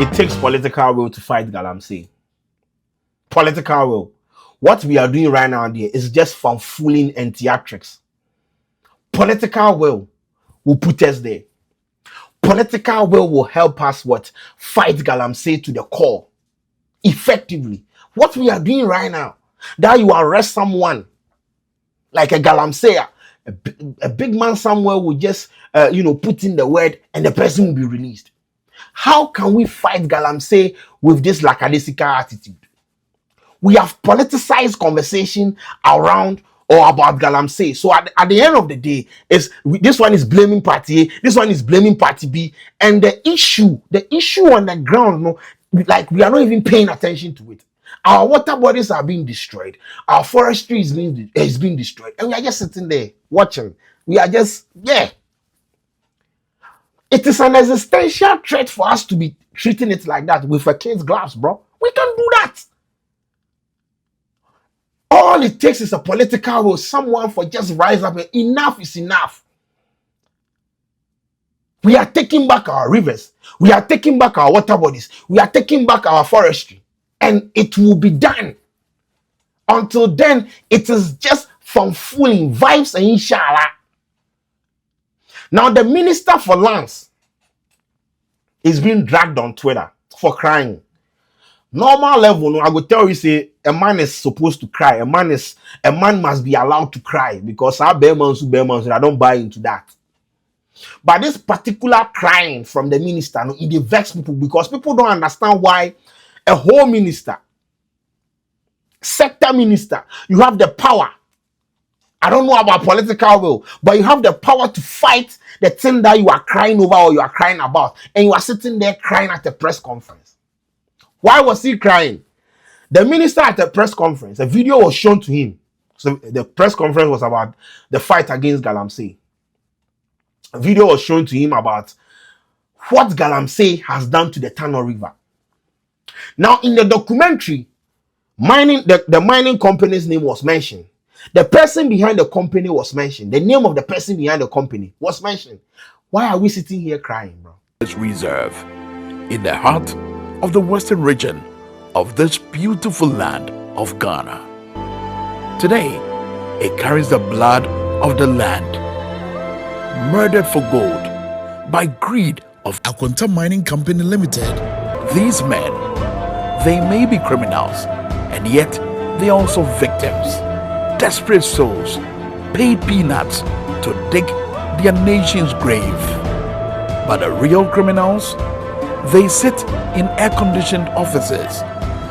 It takes political will to fight Galamsey. Political will. What we are doing right now there is just fanfooling and theatrics. Political will put us there. Political will help us fight Galamsey to the core effectively. What we are doing right now, that you arrest someone like a Galamsey, a big man somewhere will just put in the word and the person will be released. How can we fight Galamsey with this lackadaisical attitude? We have politicized conversation around or about Galamsey. So at the end of the day, this one is blaming party A, this one is blaming party B, and the issue on the ground, like we are not even paying attention to it. Our water bodies are being destroyed. Our forestry is being destroyed, and we are just sitting there watching. We are just It is an existential threat for us to be treating it like that with a kid's gloves, bro. We can do that. All it takes is a political will, someone for just rise up and enough is enough. We are taking back our rivers. We are taking back our water bodies. We are taking back our forestry. And it will be done. Until then, it is just from fooling vibes and inshallah. Now, the Minister for Lands is being dragged on Twitter for crying. Normal level, no, I will tell you, say a man is supposed to cry. A man must be allowed to cry because I don't buy into that. But this particular crying from the minister, no, it vexes people because people don't understand why a whole minister, sector minister, you have the power. I don't know about political will, but you have the power to fight the thing that you are crying over or you are crying about, and you are sitting there crying at a press conference. Why was he crying? The minister at a press conference, a video was shown to him. So the press conference was about the fight against Galamsey. A video was shown to him about what Galamsey has done to the Tano River. Now, in the documentary, the mining company's name was mentioned. The person behind the company was mentioned. The name of the person behind the company was mentioned. Why are we sitting here crying, bro? This reserve in the heart of the western region of this beautiful land of Ghana. Today, it carries the blood of the land, murdered for gold by greed of Akwanta Mining Company Limited. These men, they may be criminals, and yet they are also victims. Desperate souls paid peanuts to dig their nation's grave. But the real criminals, they sit in air-conditioned offices,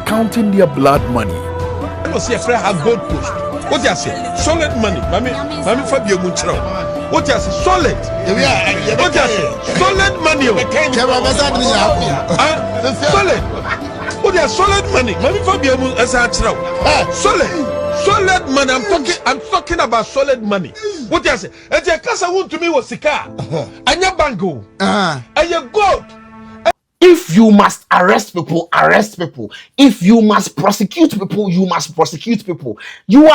counting their blood money. I was a friend have gold post. What do you say? Solid money. Mami Fabio Munchro. What do you say? Solid. What do you say? Solid money. Solid. What do you say? Solid money. Mami Fabio Munchro. Solid money. I'm talking about solid money. What do you say? And your casa wound to me was Sika. And your bango. And your gold. If you must arrest people, arrest people. If you must prosecute people, you must prosecute people. You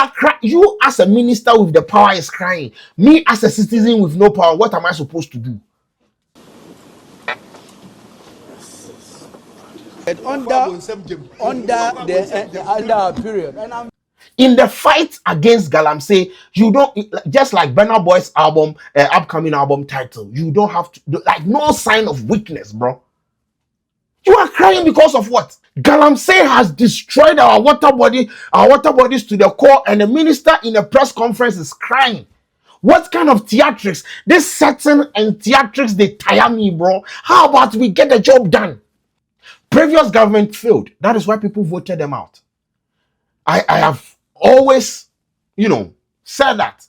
as a minister with the power is crying. Me as a citizen with no power, what am I supposed to do? Under period. In the fight against Galamsey, you don't, just like Burna Boy's album, upcoming album title, you don't have to, like, no sign of weakness, bro. You are crying because of what? Galamsey has destroyed our water bodies to the core, and the minister in a press conference is crying. What kind of theatrics? This setting and theatrics, they tire me, bro. How about we get the job done? Previous government failed. That is why people voted them out. I have always, said that.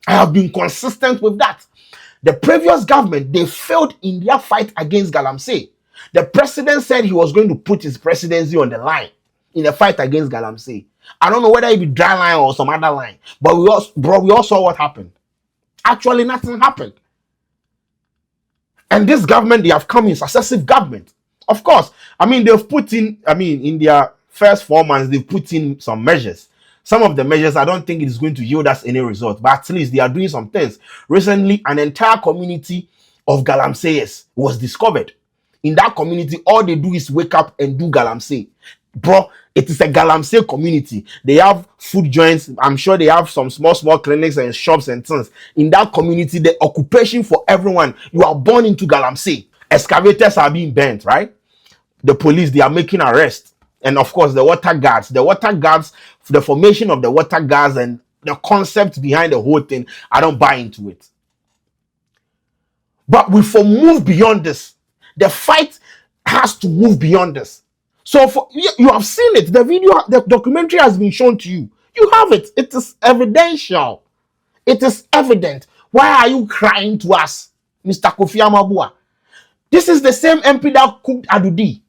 I have been consistent with that. The previous government, they failed in their fight against Galamsey. The president said he was going to put his presidency on the line in a fight against Galamsey. I don't know whether it be dry line or some other line, but we all saw what happened. Actually, nothing happened. And this government, they have come in successive government. Of course, they've put in, in their first 4 months, they've put in some measures. Some of the measures, I don't think it is going to yield us any result, but at least they are doing some things. Recently, an entire community of Galamseyers was discovered in that community, all they do is wake up and do galamsey. Bro, it is a galamsey community. They have food joints. I'm sure they have some small clinics and shops and things. In that community, the occupation for everyone, you are born into galamsey. Excavators are being bent, right? The police, they are making arrests. And of course, the water guards, the formation of the water guards and the concept behind the whole thing, I don't buy into it. But we move beyond this. The fight has to move beyond this. So you have seen it. The video, the documentary has been shown to you. You have it. It is evidential. It is evident. Why are you crying to us, Mr. Kofi Amabua? This is the same MP that cooked Adudi.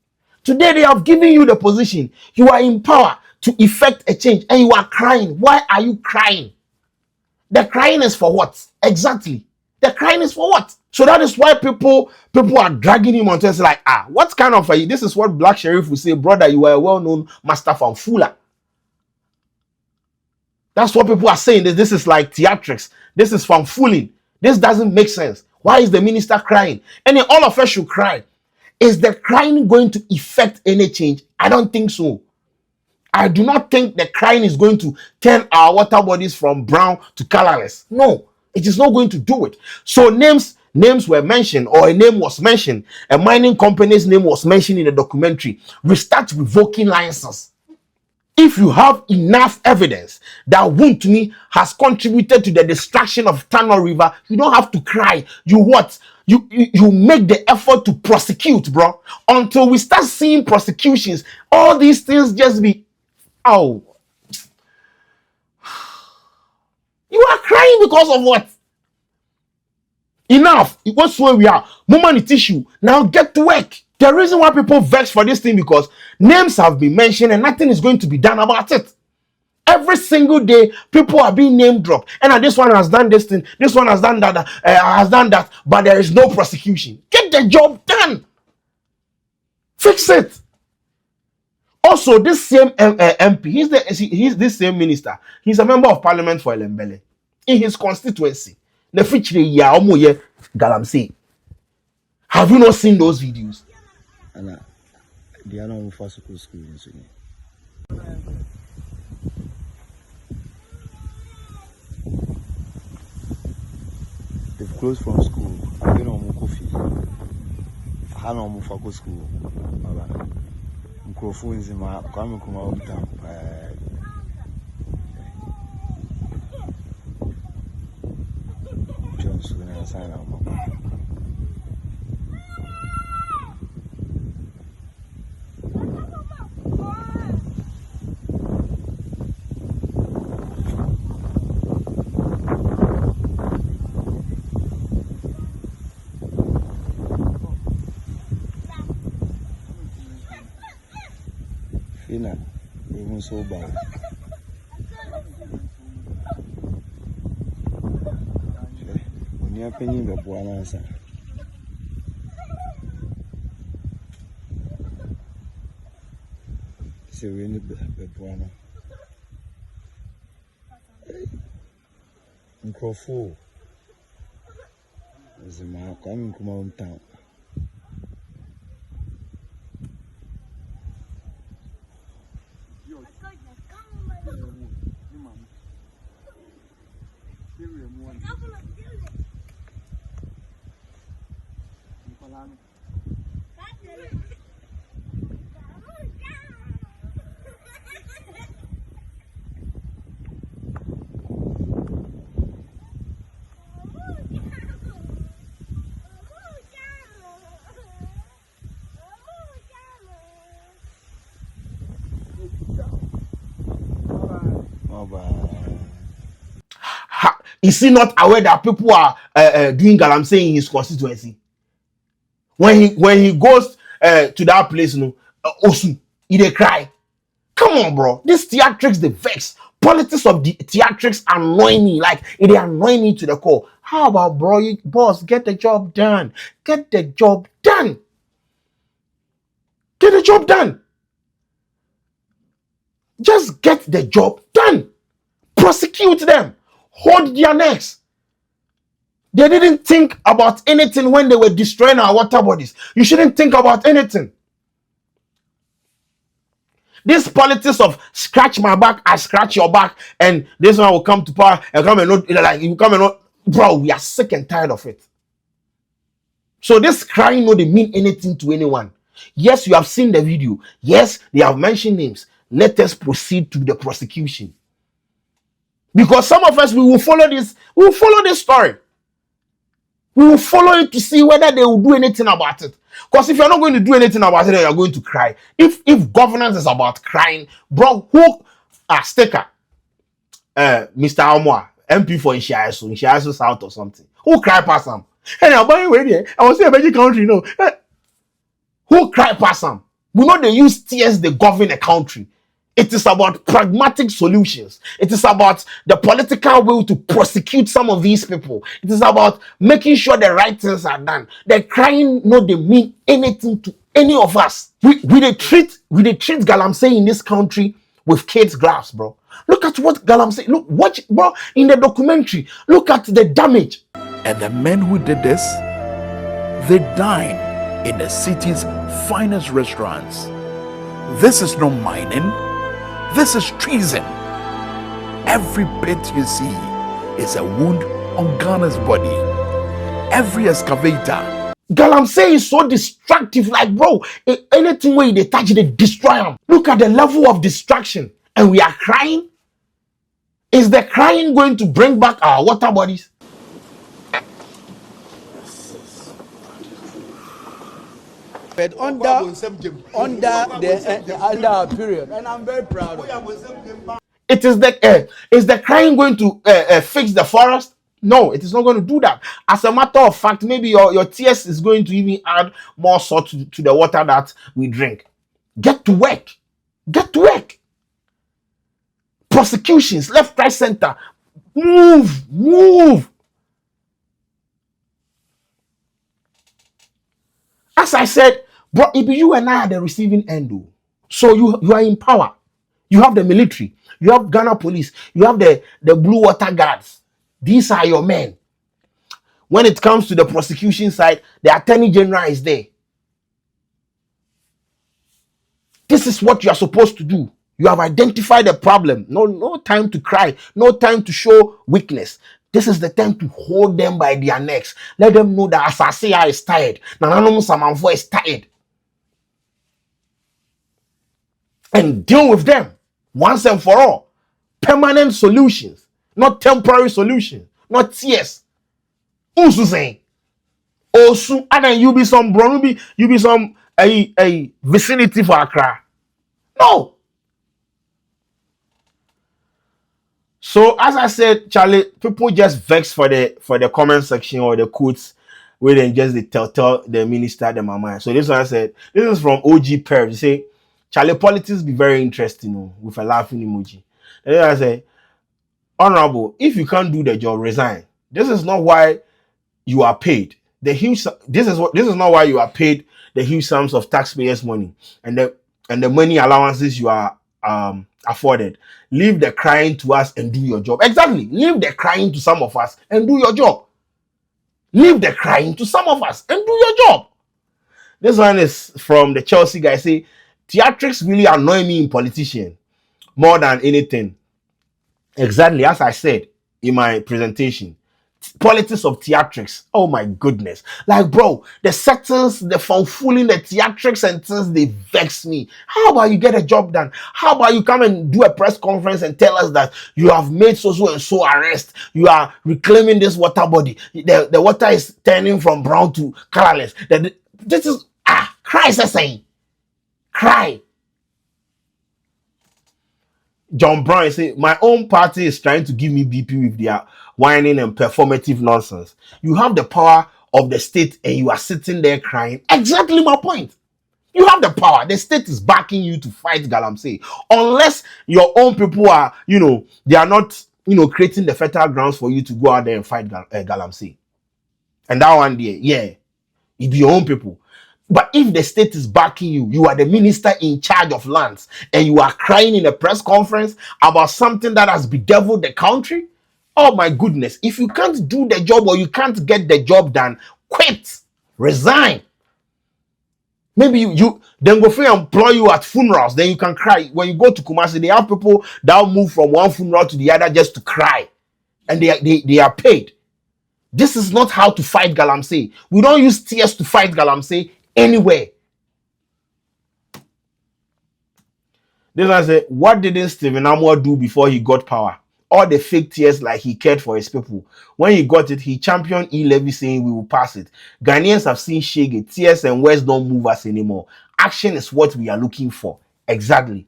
Today they have given you the position. You are in power to effect a change and you are crying. Why are you crying? The crying is for what? Exactly. The crying is for what? So that is why people are dragging him onto. It's like, what kind of this is what Black Sheriff will say, brother, you are a well-known master fanfula. That's what people are saying. This is like theatrics. This is fanfooling. This doesn't make sense. Why is the minister crying? And then all of us should cry. Is the crying going to effect any change? I don't think so. I do not think the crying is going to turn our water bodies from brown to colorless. No, it is not going to do it. So names were mentioned, or a name was mentioned. A mining company's name was mentioned in the documentary. We start revoking licenses. If you have enough evidence that Wontumi has contributed to the destruction of Tano River, you don't have to cry. You what? You make the effort to prosecute, bro. Until we start seeing prosecutions, all these things just be, oh. You are crying because of what? Enough. It was where we are. Moment issue. Now get to work. The reason why people vex for this thing because names have been mentioned and nothing is going to be done about it. Every single day, people are being name dropped. And this one has done this thing. This one has done that. But there is no prosecution. Get the job done. Fix it. Also, this same MP, he's this same minister. He's a member of parliament for Elembele. In his constituency. The feature ya omoye galamsey. Have you not seen those videos? And they are not for school. They've closed from school. I've been on coffee. I had no more for school. Microphones in my coming down. Johnson and sign out. Even so bad. When you're penny the buoyancy. So we need the buoyancy. Microphone is a mark coming from our town. Is he not aware that people are doing galamsey in his constituency? When he goes to that place, Osu, he cry. Come on, bro. This theatrics, the vex. Politics of the theatrics annoy me. Like, it annoy me to the core. How about, bro? Boss, get the job done. Get the job done. Get the job done. Just get the job done. Prosecute them. Hold their necks. They didn't think about anything when they were destroying our water bodies. You shouldn't think about anything. This politics of scratch my back, I scratch your back, and this one will come to power and come and not like you come and not, bro. We are sick and tired of it. So this crying no, they mean anything to anyone. Yes, you have seen the video. Yes, they have mentioned names. Let us proceed to the prosecution. Because some of us we will follow this. We will follow this story. We will follow it to see whether they will do anything about it. Because if you're not going to do anything about it, then you're going to cry. If governance is about crying, bro, who sticker? Mr. Amwa, MP for Inshiaso South or something. Who cry past him? Hey, I'm buying way I was saying a magic country, no. Who cry past him? We know they use tears they govern a country. It is about pragmatic solutions. It is about the political will to prosecute some of these people. It is about making sure the right things are done. The crying no they mean anything to any of us. We treat Galamsey in this country with kids' gloves, bro. Look at what Galamsey. Look, watch, bro, in the documentary. Look at the damage. And the men who did this, they dine in the city's finest restaurants. This is not mining. This is treason. Every bit you see is a wound on Ghana's body. Every excavator. Galamsey is so destructive, like bro, anything where they touch, they destroy them. Look at the level of destruction. And we are crying. Is the crying going to bring back our water bodies? But under our period, and I'm very proud of it. Is the crying going to fix the forest? No, it is not going to do that. As a matter of fact, maybe your tears is going to even add more salt to the water that we drink. Get to work. Get to work. Prosecutions, left, right, center. Move. As I said, bro, if you and I are the receiving end, so you are in power. You have the military. You have Ghana police. You have the blue water guards. These are your men. When it comes to the prosecution side, the attorney general is there. This is what you are supposed to do. You have identified the problem. No time to cry. No time to show weakness. This is the time to hold them by their necks. Let them know that Asasea is tired. Nananom Samanfo is tired. And deal with them once and for all. Permanent solutions, not temporary solutions, not tears. Usu saying, Osu, and then you be some bro, you be some a vicinity for Accra. No. So as I said, Charlie, people just vex for the comment section or the quotes where they just they tell the minister the mama. So this one I said, this is from OG Perv. You say, Charlie, politics be very interesting, with a laughing emoji. And then I say, Honorable, if you can't do the job, resign. This is not why you are paid. This is not why you are paid the huge sums of taxpayers' money and the money allowances you are afforded. Leave the crying to us and do your job. Exactly. Leave the crying to some of us and do your job. Leave the crying to some of us and do your job. This one is from the Chelsea guy. Say, theatrics really annoy me in politicians more than anything. Exactly as I said in my presentation. Politics of theatrics. Oh my goodness. Like, bro, the settings, the fanfooling, the theatrics and things, they vex me. How about you get a job done? How about you come and do a press conference and tell us that you have made so and so arrest? You are reclaiming this water body. The water is turning from brown to colorless. This is, cry, saying. Cry. John Brown say, my own party is trying to give me BP with their whining and performative nonsense. You have the power of the state and you are sitting there crying. Exactly my point. You have the power. The state is backing you to fight Galamsey. Unless your own people are, they are not, creating the fertile grounds for you to go out there and fight Galamsey. And that one there, yeah, it be your own people. But if the state is backing you, you are the minister in charge of lands, and you are crying in a press conference about something that has bedeviled the country, Oh my goodness. If you can't do the job or you can't get the job done, quit. Resign. Maybe you then go free employ you at funerals. Then you can cry. When you go to Kumasi, they have people that move from one funeral to the other just to cry. And they are paid. This is not how to fight galamsey. We don't use tears to fight galamsey anywhere. This one say, what didn't Stephen Amor do before he got power? All the fake tears like he cared for his people. When he got it, he championed e-levy saying we will pass it. Ghanaians have seen Shege. Tears and words don't move us anymore. Action is what we are looking for. Exactly.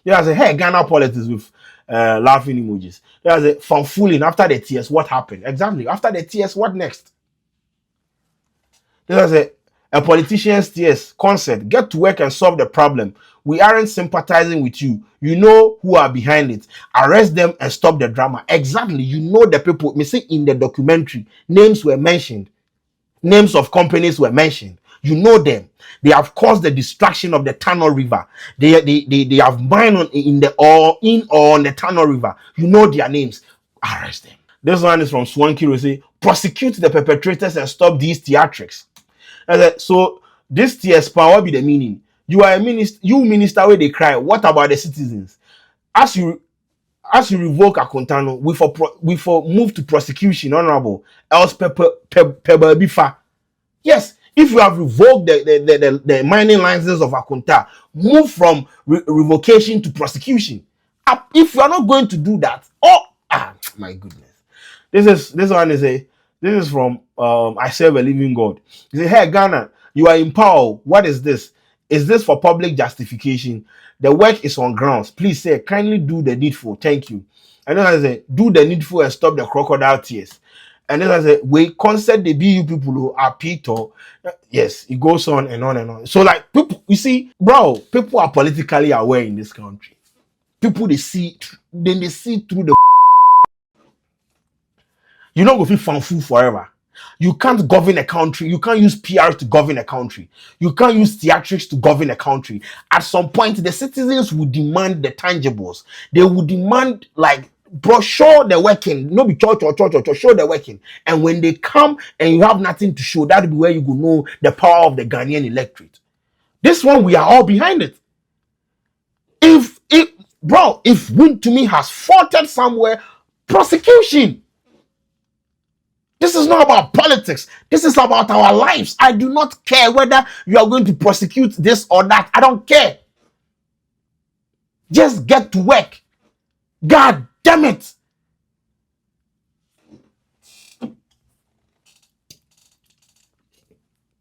Yeah, I say, hey, Ghana politics with laughing emojis. Yeah, I say, from fooling after the tears, what happened? Exactly. After the tears, what next? There's a politician's tears concept. Get to work and solve the problem. We aren't sympathizing with you. You know who are behind it. Arrest them and stop the drama. Exactly. You know the people. Me say in the documentary, names were mentioned. Names of companies were mentioned. You know them. They have caused the destruction of the Tano River. They have mined in or on the Tano River. You know their names. Arrest them. This one is from Swanky. We say prosecute the perpetrators and stop these theatrics. So this TS power, what be the meaning? You are a minister, minister where they cry. What about the citizens? As you revoke Akontano, we for move to prosecution, honorable. Else bifa. Yes, if you have revoked the mining licenses of Akonta, move from revocation to prosecution. If you are not going to do that, my goodness. This is from I Serve a Living God. He said, hey Ghana, you are in power. What is this? Is this for public justification? The work is on grounds. Please say, kindly do the needful. Thank you. And then I say, do the needful and stop the crocodile tears. And then I say, we concert the BU people who are Peter. Yes, it goes on and on and on. So like people, you see, bro, people are politically aware in this country. People they see through the. You're not going to feel fanfu forever. You can't govern a country. You can't use PR to govern a country. You can't use theatrics to govern a country. At some point, the citizens will demand the tangibles. They will demand, like, bro, show the working. No be church or show the working. And when they come and you have nothing to show, that'll be where you will know the power of the Ghanaian electorate. This one, we are all behind it. If Wontumi has faulted somewhere, prosecution. This is not about politics. This is about our lives. I do not care whether you are going to prosecute this or that. I don't care. Just get to work. God damn it.